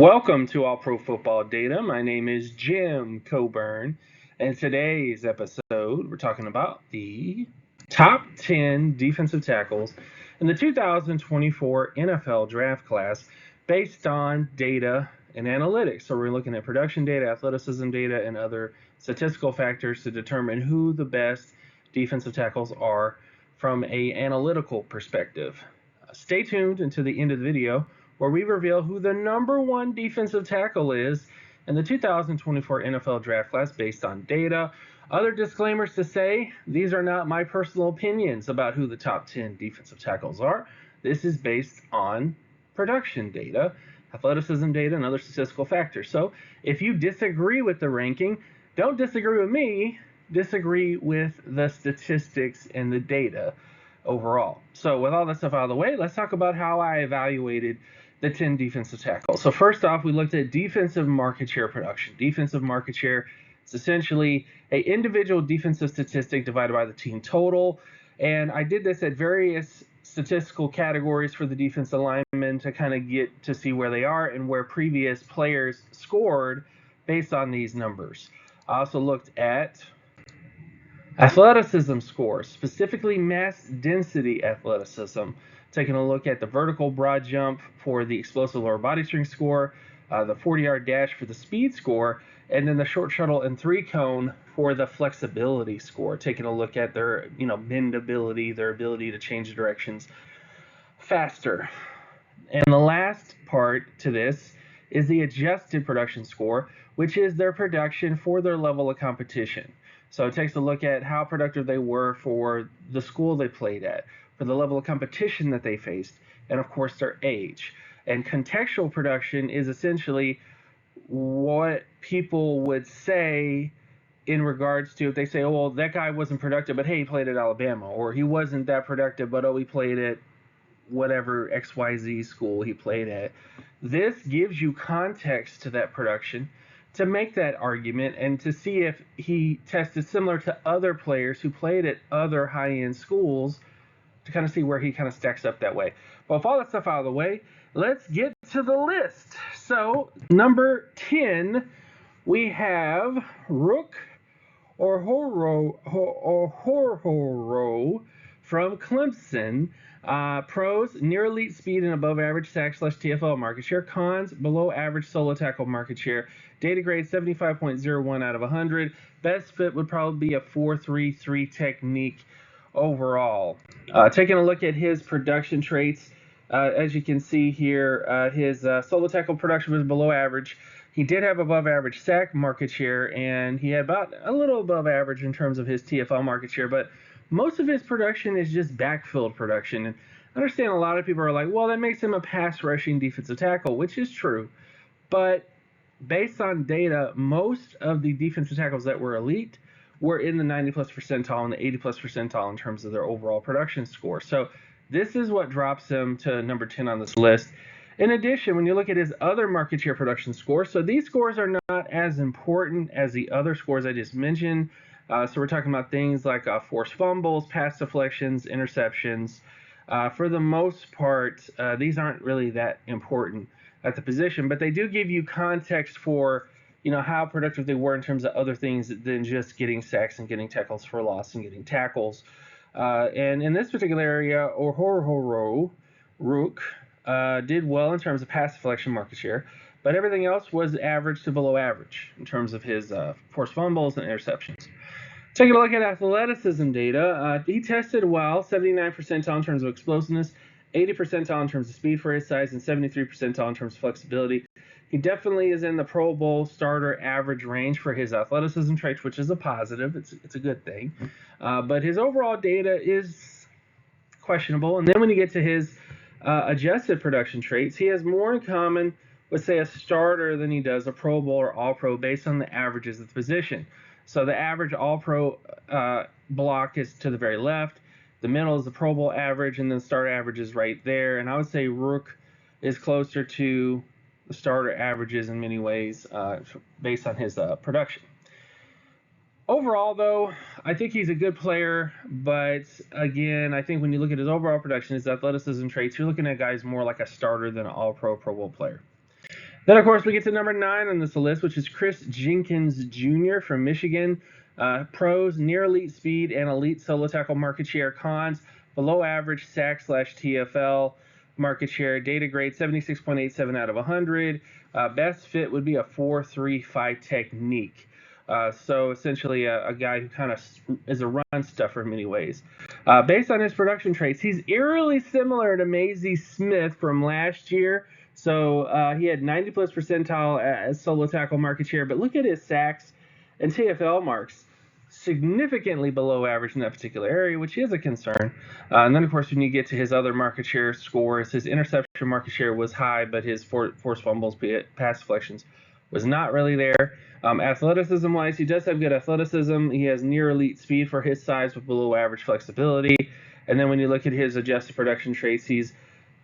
Welcome to All Pro Football Data. My name is Jim Coburn, and today's episode we're talking about the top 10 defensive tackles in the 2024 NFL draft class based on data and analytics. So we're looking at production data, athleticism data, and other statistical factors to determine who the best defensive tackles are from an analytical perspective. Stay tuned until the end of the video, where we reveal who the number one defensive tackle is in the 2024 NFL draft class based on data. Other disclaimers to say, these are not my personal opinions about who the top 10 defensive tackles are. This is based on production data, athleticism data, and other statistical factors. So if you disagree with the ranking, don't disagree with me, disagree with the statistics and the data overall. So with all that stuff out of the way, let's talk about how I evaluated the 10 defensive tackles. So first off, we looked at defensive market share production. Defensive market share is essentially an individual defensive statistic divided by the team total. And I did this at various statistical categories for the defensive linemen to kind of get to see where they are and where previous players scored based on these numbers. I also looked at athleticism scores, specifically mass density athleticism, taking a look at the vertical broad jump for the explosive lower body strength score, the 40-yard dash for the speed score, and then the short shuttle and three cone for the flexibility score, taking a look at their bendability, their ability to change directions faster. And the last part to this is the adjusted production score, which is their production for their level of competition. So it takes a look at how productive they were for the school they played at, for the level of competition that they faced, and of course their age. And contextual production is essentially what people would say in regards to, if they say, oh, well, that guy wasn't productive, but hey, he played at Alabama, or he wasn't that productive, but oh, he played at whatever XYZ school he played at. This gives you context to that production to make that argument and to see if he tested similar to other players who played at other high-end schools, to kind of see where he kind of stacks up that way. But with all that stuff out of the way, let's get to the list. So number 10, we have Rook Orhoro from Clemson. Pros, near elite speed and above average sack/TFL market share. Cons, below average solo tackle market share. Data grade 75.01 out of 100. Best fit would probably be a 4.33 technique overall. Taking a look at his production traits, as you can see here, his solo tackle production was below average. He did have above average sack market share, and he had about a little above average in terms of his TFL market share, but most of his production is just backfield production. And I understand a lot of people are like, well, that makes him a pass rushing defensive tackle, which is true. But based on data, most of the defensive tackles that were elite were in the 90 plus percentile and the 80 plus percentile in terms of their overall production score. So this is what drops him to number 10 on this list. In addition, when you look at his other market share production scores, so these scores are not as important as the other scores I just mentioned. So we're talking about things like forced fumbles, pass deflections, interceptions. For the most part, these aren't really that important at the position, but they do give you context for how productive they were in terms of other things than just getting sacks and getting tackles for loss and getting tackles. And in this particular area, Rook did well in terms of pass deflection market share, but everything else was average to below average in terms of his forced fumbles and interceptions. Taking a look at athleticism data, he tested well, 79 percentile in terms of explosiveness, 80 percentile in terms of speed for his size, and 73 percentile in terms of flexibility. He definitely is in the Pro Bowl starter average range for his athleticism traits, which is a positive. It's a good thing. But his overall data is questionable. And then when you get to his adjusted production traits, he has more in common with, say, a starter than he does a Pro Bowl or All-Pro based on the averages of the position. So the average All-Pro block is to the very left. The middle is the Pro Bowl average, and then starter average is right there. And I would say Rook is closer to the starter averages in many ways based on his production. Overall, though, I think he's a good player, but again, I think when you look at his overall production, his athleticism traits, you're looking at guys more like a starter than an All-Pro, Pro Bowl player. Then, of course, we get to number 9 on this list, which is Jenkins Jr. from Michigan. Pros, near elite speed and elite solo tackle market share. Cons, below average sack/TFL market share. Data grade 76.87 out of 100. Best fit would be a 4-3-5 technique. So essentially a guy who kind of is a run stuffer in many ways. Based on his production traits, he's eerily similar to Maisie Smith from last year. So he had 90 plus percentile as solo tackle market share, but look at his sacks and TFL marks, significantly below average in that particular area, which is a concern. And then, of course, when you get to his other market share scores, his interception market share was high, but his forced fumbles, pass deflections, was not really there. Athleticism-wise, he does have good athleticism. He has near elite speed for his size with below average flexibility. And then when you look at his adjusted production traits, he's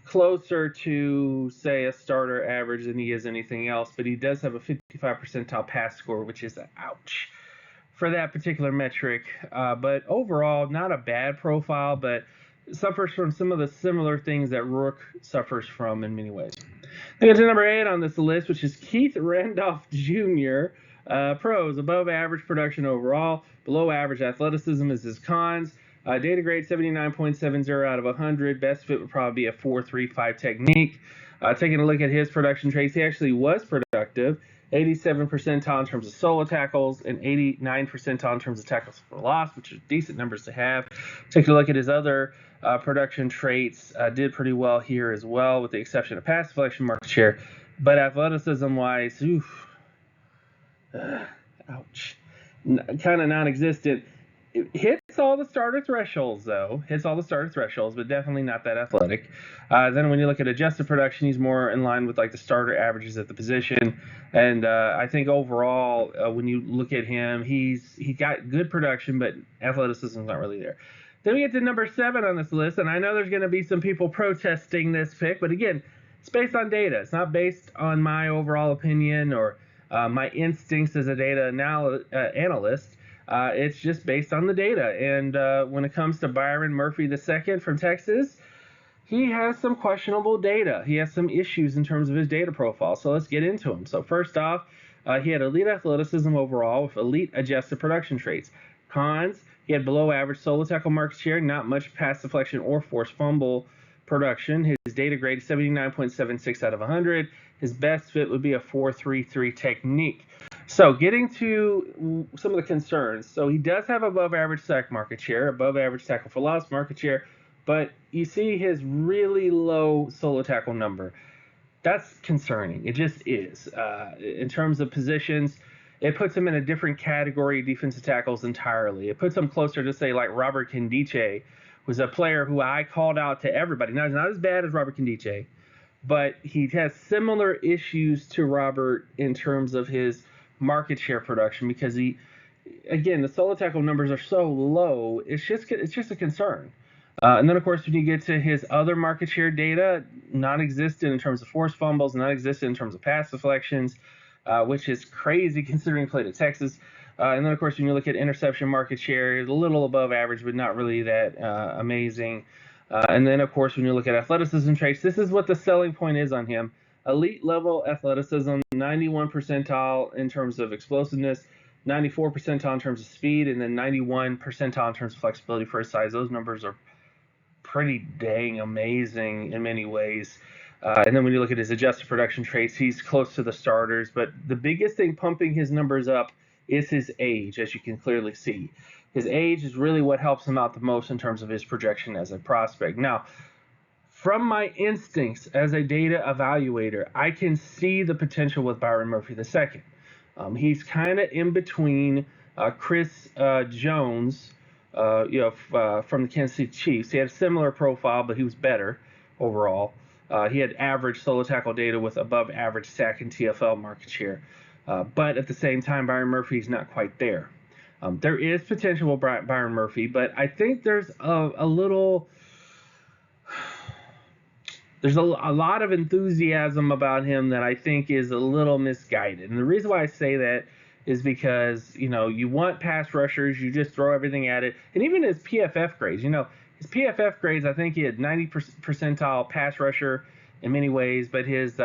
closer to, say, a starter average than he is anything else, but he does have a 55 percentile pass score, which is an ouch for that particular metric. But overall, not a bad profile, but suffers from some of the similar things that Rourke suffers from in many ways. I get to number 8 on this list, which is Keith Randolph Jr. Pros, above average production overall, below average athleticism is his cons. Data grade 79.70 out of 100. Best fit would probably be a 4-3-5 technique. Taking a look at his production traits, he actually was productive. 87 percentile in terms of solo tackles and 89 percentile in terms of tackles for loss, which are decent numbers to have. Taking a look at his other production traits, did pretty well here as well, with the exception of pass deflection market share. But athleticism-wise, ouch, kind of non-existent. It hits all the starter thresholds, though. But definitely not that athletic. Then when you look at adjusted production, he's more in line with like the starter averages at the position. And I think overall, when you look at him, he got good production, but athleticism is not really there. Then we get to number 7 on this list, and I know there's going to be some people protesting this pick, but again, it's based on data. It's not based on my overall opinion or my instincts as a data analyst. It's just based on the data. And when it comes to Byron Murphy II from Texas, he has some questionable data. He has some issues in terms of his data profile. So let's get into them. So first off, he had elite athleticism overall with elite adjusted production traits. Cons, he had below average solo tackle market share, not much pass deflection or forced fumble production. His data grade 79.76 out of 100. His best fit would be a 4-3-3 technique. So getting to some of the concerns. So he does have above average sack market share, above average tackle for loss market share, but you see his really low solo tackle number. That's concerning. It just is. In terms of positions, it puts him in a different category of defensive tackles entirely. It puts him closer to, say, like Robert Kindiche, who's a player who I called out to everybody. Now, he's not as bad as Robert Kindiche, but he has similar issues to Robert in terms of his market share production because the solo tackle numbers are so low. It's just a concern. And then, of course, when you get to his other market share data, non-existent in terms of forced fumbles, non-existent in terms of pass deflections, which is crazy considering he played at Texas. And then, of course, when you look at interception market share, it's a little above average, but not really that amazing. And then, of course, when you look at athleticism traits, this is what the selling point is on him. Elite level athleticism, 91 percentile in terms of explosiveness, 94 percentile in terms of speed, and then 91 percentile in terms of flexibility for his size. Those numbers are pretty dang amazing in many ways. And then when you look at his adjusted production traits, he's close to the starters. But the biggest thing pumping his numbers up is his age, as you can clearly see. His age is really what helps him out the most in terms of his projection as a prospect. Now, from my instincts as a data evaluator, I can see the potential with Byron Murphy II. He's kind of in between Chris Jones, from the Kansas City Chiefs. He had a similar profile, but he was better overall. He had average solo tackle data with above average sack and TFL market share. But at the same time, Byron Murphy's not quite there. There is potential with Byron Murphy, but I think there's a lot of enthusiasm about him that I think is a little misguided. And the reason why I say that is because, you want pass rushers, you just throw everything at it. And even his PFF grades, his PFF grades, I think he had 90 percentile pass rusher in many ways, but his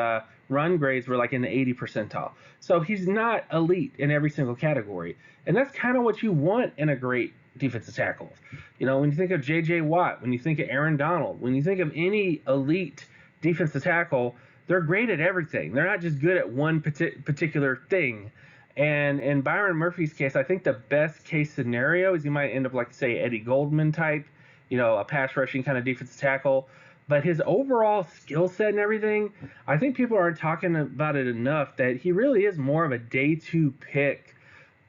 run grades were like in the 80 percentile. So he's not elite in every single category. And that's kind of what you want in a great defensive tackle. You know, when you think of J.J. Watt, when you think of Aaron Donald, when you think of any elite defensive tackle, they're great at everything. They're not just good at one particular thing. And in Byron Murphy's case, I think the best case scenario is you might end up like, say, Eddie Goldman type, you know, a pass rushing kind of defensive tackle. But his overall skill set and everything, I think people aren't talking about it enough that he really is more of a day two pick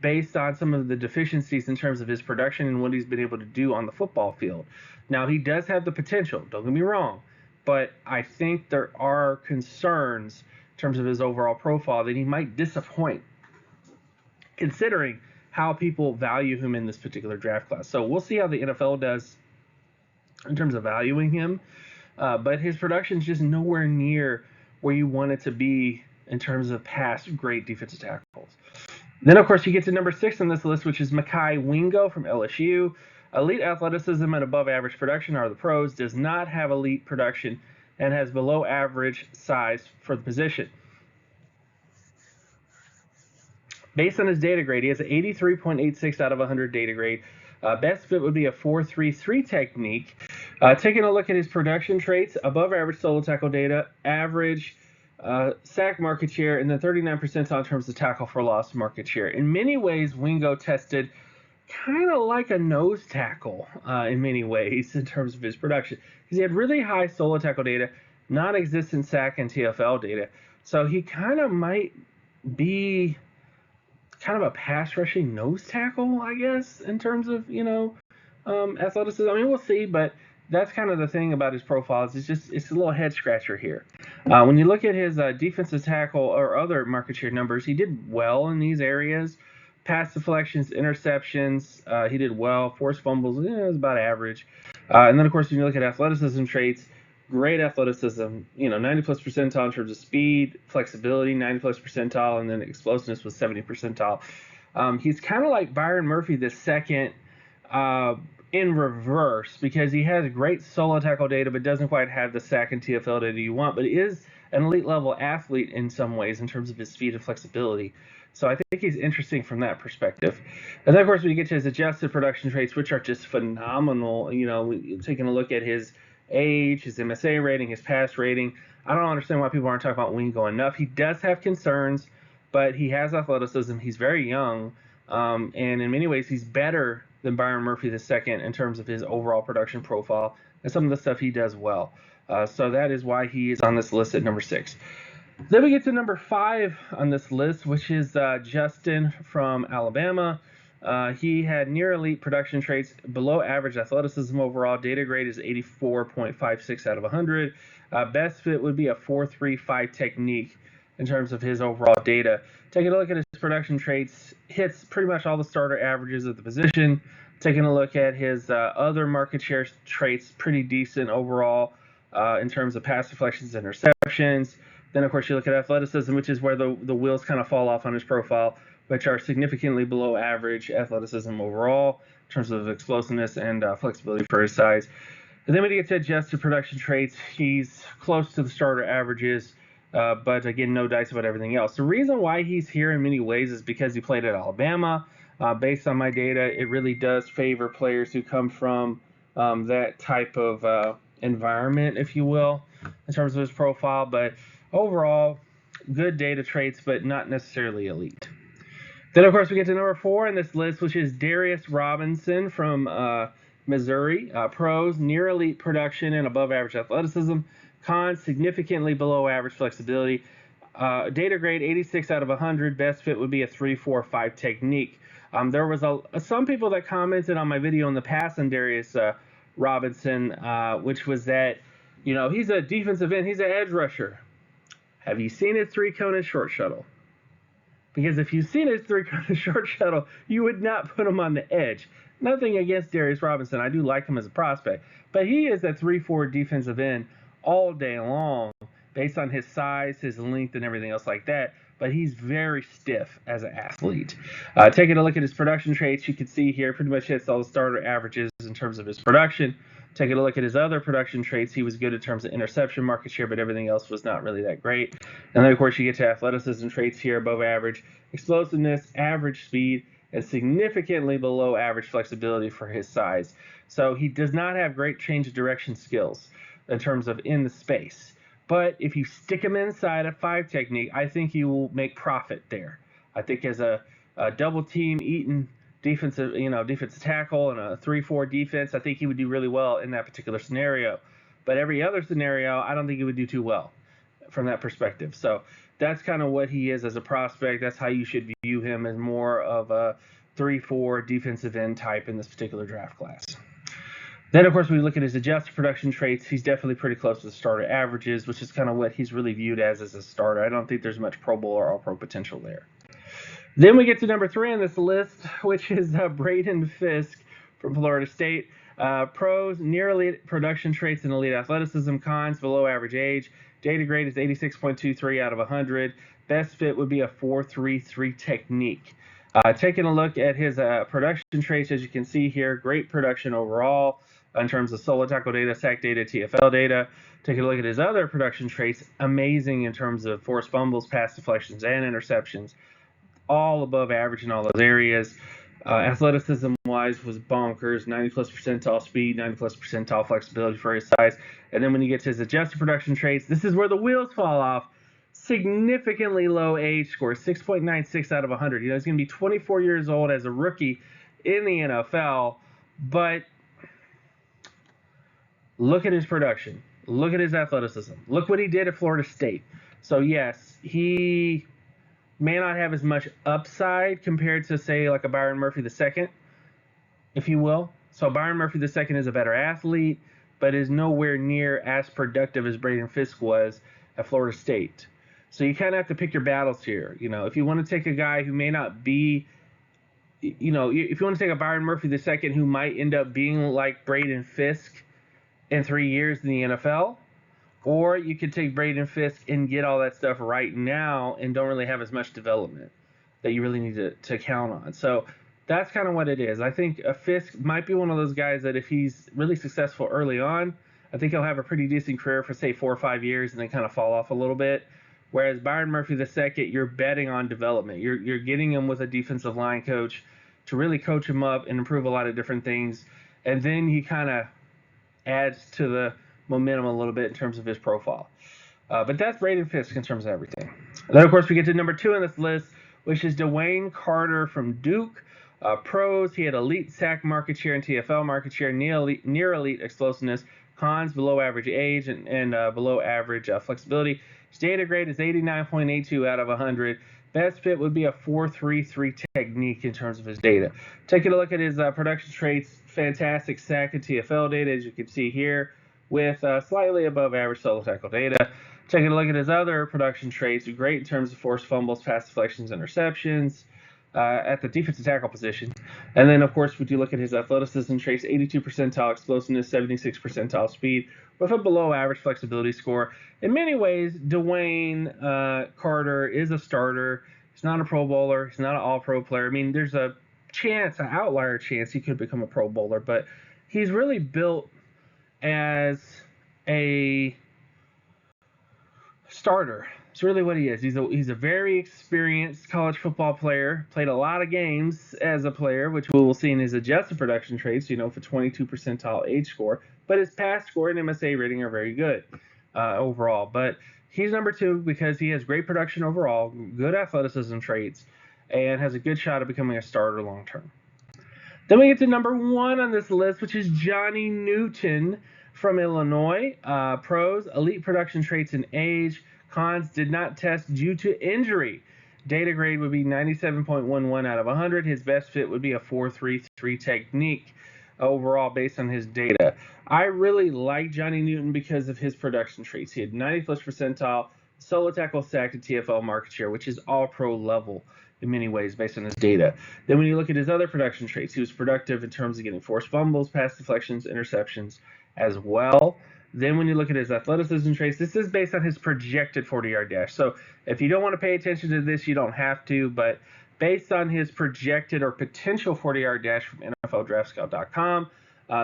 based on some of the deficiencies in terms of his production and what he's been able to do on the football field. Now, he does have the potential, don't get me wrong, but I think there are concerns in terms of his overall profile that he might disappoint, considering how people value him in this particular draft class. So we'll see how the NFL does in terms of valuing him, but his production is just nowhere near where you want it to be in terms of past great defensive tackles. Then, of course, you get to number 6 on this list, which is Mekhi Wingo from LSU. Elite athleticism and above average production are the pros, does not have elite production, and has below average size for the position. Based on his data grade, he has an 83.86 out of 100 data grade. Best fit would be a 4.33 technique. Taking a look at his production traits, above average solo tackle data, average sack market share, and then 39 percentile in terms of tackle for loss market share. In many ways, Wingo tested kind of like a nose tackle in many ways in terms of his production, because he had really high solo tackle data, non-existent sack and TFL data. So he kind of might be kind of a pass rushing nose tackle, I guess, in terms of, you know, athleticism. I mean, we'll see, but that's kind of the thing about his profile. It's a little head scratcher here. When you look at his defensive tackle or other market share numbers, he did well in these areas. Pass deflections, interceptions, he did well. Forced fumbles, it was about average. And then, of course, when you look at athleticism traits, great athleticism, you know, 90 plus percentile in terms of speed, flexibility, 90 plus percentile, and then explosiveness was 70 percentile. He's kind of like Byron Murphy the second in reverse, because he has great solo tackle data but doesn't quite have the sack and TFL data you want, but is an elite level athlete in some ways in terms of his speed and flexibility. So I think he's interesting from that perspective. And then, of course, when you get to his adjusted production traits, which are just phenomenal, you know, taking a look at his age, his MSA rating, his pass rating, I don't understand why people aren't talking about Wingo enough. He does have concerns, but he has athleticism. He's very young, and in many ways, he's better than Byron Murphy II in terms of his overall production profile and some of the stuff he does well. So that is why he is on this list at number 6. Then we get to number 5 on this list, which is Justin from Alabama. He had near elite production traits, below average athleticism overall. Data grade is 84.56 out of 100. Best fit would be a 4.35 technique in terms of his overall data. Taking a look at his production traits, hits pretty much all the starter averages of the position. Taking a look at his other market share traits, pretty decent overall in terms of pass deflections and interceptions. Then, of course, you look at athleticism, which is where the wheels kind of fall off on his profile, which are significantly below average athleticism overall in terms of explosiveness and flexibility for his size. And then when you get to adjusted production traits, he's close to the starter averages, but again, no dice about everything else. The reason why he's here in many ways is because he played at Alabama. Based on my data, it really does favor players who come from that type of environment, if you will, in terms of his profile. But overall, good data traits, but not necessarily elite. Then, of course, we get to number 4 on this list, which is Darius Robinson from Missouri. Pros, near elite production and above average athleticism. Cons, significantly below average flexibility. Data grade 86 out of 100. Best fit would be a 3.45 technique. There was some people that commented on my video in the past on Darius Robinson, which was that, you know, he's a defensive end, he's an edge rusher. Have you seen his 3-cone and short shuttle? Because if you've seen his 3-cone and short shuttle, you would not put him on the edge. Nothing against Darius Robinson. I do like him as a prospect. But he is a 3-4 defensive end all day long. based on his size, his length, and everything else like that. But he's very stiff as an athlete. Taking a look at his production traits, you can see here pretty much hits all the starter averages in terms of his production. Taking a look at his other production traits, he was good in terms of interception market share, but everything else was not really that great. And then, of course, you get to athleticism traits here above average, explosiveness, average speed, and significantly below average flexibility for his size. So he does not have great change of direction skills in terms of in the space. But if you stick him inside a 5 technique, I think you will make profit there. I think as a double team eating defensive tackle and a 3-4 defense, I think he would do really well in that particular scenario. But every other scenario, I don't think he would do too well from that perspective. So that's kind of what he is as a prospect. That's how you should view him, as more of a 3-4 defensive end type in this particular draft class. Then, of course, when we look at his adjusted production traits, he's definitely pretty close to the starter averages, which is kind of what he's really viewed as a starter. I don't think there's much Pro Bowl or All-Pro potential there. Then we get to number 3 on this list, which is Braden Fisk from Florida State. Pros, near elite production traits and elite athleticism. Cons, below average age. Data grade is 86.23 out of 100. Best fit would be a 4.33 technique. Taking a look at his production traits, as you can see here, great production overall in terms of solo tackle data, sack data, TFL data. Taking a look at his other production traits, amazing in terms of forced fumbles, pass deflections, and interceptions. All above average in all those areas. Athleticism-wise was bonkers, 90-plus percentile speed, 90-plus percentile flexibility for his size. And then when you get to his adjusted production traits, this is where the wheels fall off. Significantly low age score, 6.96 out of 100. He's going to be 24 years old as a rookie in the NFL, but look at his production. Look at his athleticism. Look what he did at Florida State. So, yes, he may not have as much upside compared to, say, like a Byron Murphy II, if you will. So Byron Murphy II is a better athlete, but is nowhere near as productive as Braden Fisk was at Florida State. So you kind of have to pick your battles here. If you want to take a guy who may not be, if you want to take a Byron Murphy II who might end up being like Braden Fisk in 3 years in the NFL, or you could take Braden Fisk and get all that stuff right now and don't really have as much development that you really need to count on. So that's kind of what it is. I think Fisk might be one of those guys that if he's really successful early on, I think he'll have a pretty decent career for, say, 4 or 5 years and then kind of fall off a little bit. Whereas Byron Murphy II, you're betting on development. You're getting him with a defensive line coach to really coach him up and improve a lot of different things. And then he kind of adds to the momentum a little bit in terms of his profile. But that's Braden Fisk in terms of everything. And then, of course, we get to number 2 on this list, which is Dwayne Carter from Duke. Pros, he had elite sack market share and TFL market share, near elite explosiveness. Cons, below average age and below average flexibility. His data grade is 89.82 out of 100. Best fit would be a 4.33 technique in terms of his data. Taking a look at his production traits, fantastic sack and TFL data, as you can see here, with slightly above average solo tackle data. Taking a look at his other production traits, great in terms of forced fumbles, pass deflections, interceptions at the defensive tackle position. And then, of course, would you look at his athleticism traits, 82 percentile explosiveness, 76 percentile speed, with a below average flexibility score. In many ways, Dwayne Carter is a starter. He's not a Pro Bowler. He's not an All-Pro player. I mean, there's a chance, an outlier chance he could become a Pro Bowler, but he's really built as a starter. It's really what he is. He's a very experienced college football player, played a lot of games as a player, which we will see in his adjusted production traits, for 22 percentile age score. But his pass score and MSA rating are very good overall. But he's number 2 because he has great production overall, good athleticism traits, and has a good shot at becoming a starter long term. Then we get to number 1 on this list, which is Johnny Newton from Illinois. Pros, elite production traits and age. Cons, did not test due to injury. Data grade would be 97.11 out of 100. His best fit would be a 4.33 technique overall based on his data. I really like Johnny Newton because of his production traits. He had 90-plus percentile solo tackle, sack, and TFL market share, which is all-pro level in many ways based on his data. Then when you look at his other production traits, he was productive in terms of getting forced fumbles, pass deflections, interceptions as well. Then when you look at his athleticism traits, this is based on his projected 40-yard dash. So if you don't want to pay attention to this, you don't have to, but based on his projected or potential 40-yard dash from NFLDraftScout.com,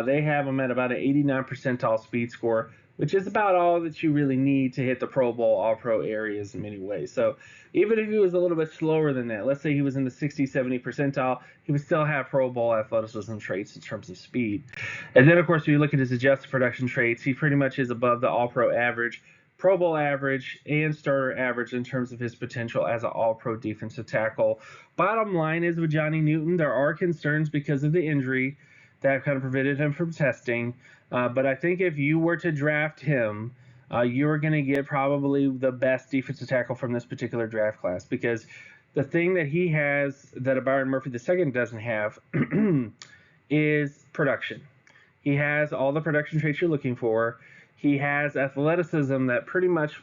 they have him at about an 89 percentile speed score, which is about all that you really need to hit the Pro Bowl, All-Pro areas in many ways. So even if he was a little bit slower than that, let's say he was in the 60, 70 percentile, he would still have Pro Bowl athleticism traits in terms of speed. And then, of course, when you look at his adjusted production traits, he pretty much is above the All-Pro average, Pro Bowl average, and starter average in terms of his potential as an All-Pro defensive tackle. Bottom line is with Johnny Newton, there are concerns because of the injury that kind of prevented him from testing. But I think if you were to draft him, you're going to get probably the best defensive tackle from this particular draft class, because the thing that he has that a Byron Murphy II doesn't have is production. He has all the production traits you're looking for. He has athleticism that pretty much,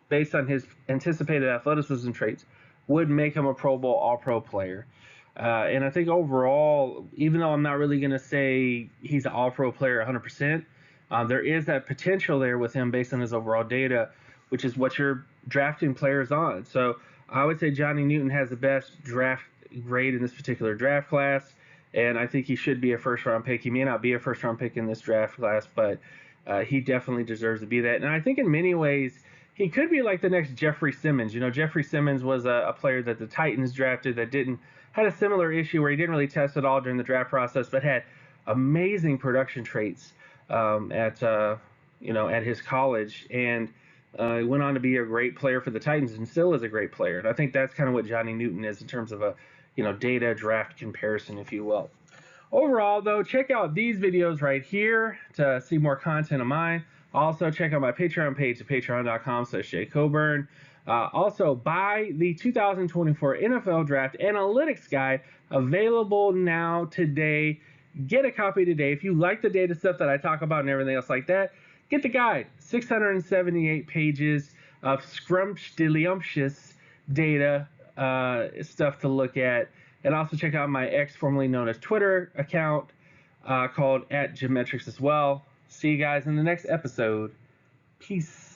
based on his anticipated athleticism traits, would make him a Pro Bowl All-Pro player. And I think overall, even though I'm not really going to say he's an All-Pro player 100%, there is that potential there with him based on his overall data, which is what you're drafting players on. So I would say Johnny Newton has the best draft grade in this particular draft class, and I think he should be a first-round pick. He may not be a first-round pick in this draft class, but he definitely deserves to be that. And I think in many ways, he could be like the next Jeffrey Simmons. You know, Jeffrey Simmons was a player that the Titans drafted that had a similar issue where he didn't really test at all during the draft process, but had amazing production traits at his college, and went on to be a great player for the Titans and still is a great player. And I think that's kind of what Johnny Newton is in terms of a data draft comparison, if you will. Overall, though, check out these videos right here to see more content of mine. Also, check out my Patreon page at patreon.com/jcoburn. Also, buy the 2024 NFL Draft Analytics Guide, available now today. Get a copy today. If you like the data stuff that I talk about and everything else like that, get the guide. 678 pages of scrumptious data stuff to look at. And also check out my X, formerly known as Twitter, account called @Geometrics as well. See you guys in the next episode. Peace.